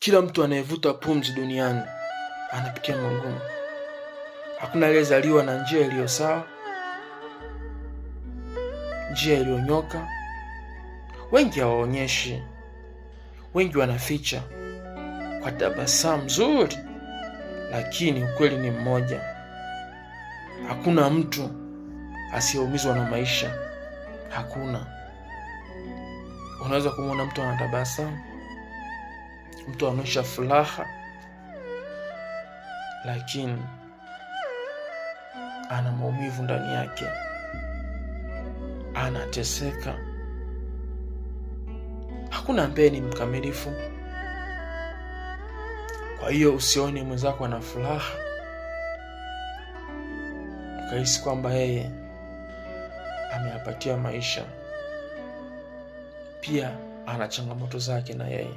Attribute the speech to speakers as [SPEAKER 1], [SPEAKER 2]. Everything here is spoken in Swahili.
[SPEAKER 1] Kila mtu anayevuta pumzi duniani anapitia magumu. Hakuna aliyezaliwa na njia iliyo sawa, njia iliyonyoka. Wengi hawaonyeshi, wengi wanaficha kwa tabasamu nzuri, lakini ukweli ni mmoja. Hakuna mtu asiyeumizwa na maisha. Hakuna. Unaweza kumwona mtu anatabasamu, mtu anaonyesha furaha, lakini ana maumivu ndani yake, anateseka. Hakuna ambaye ni mkamilifu. Kwa hiyo usione mwenzako ana furaha ukahisi kwamba yeye ameyapatia maisha. Pia ana changamoto zake na yeye.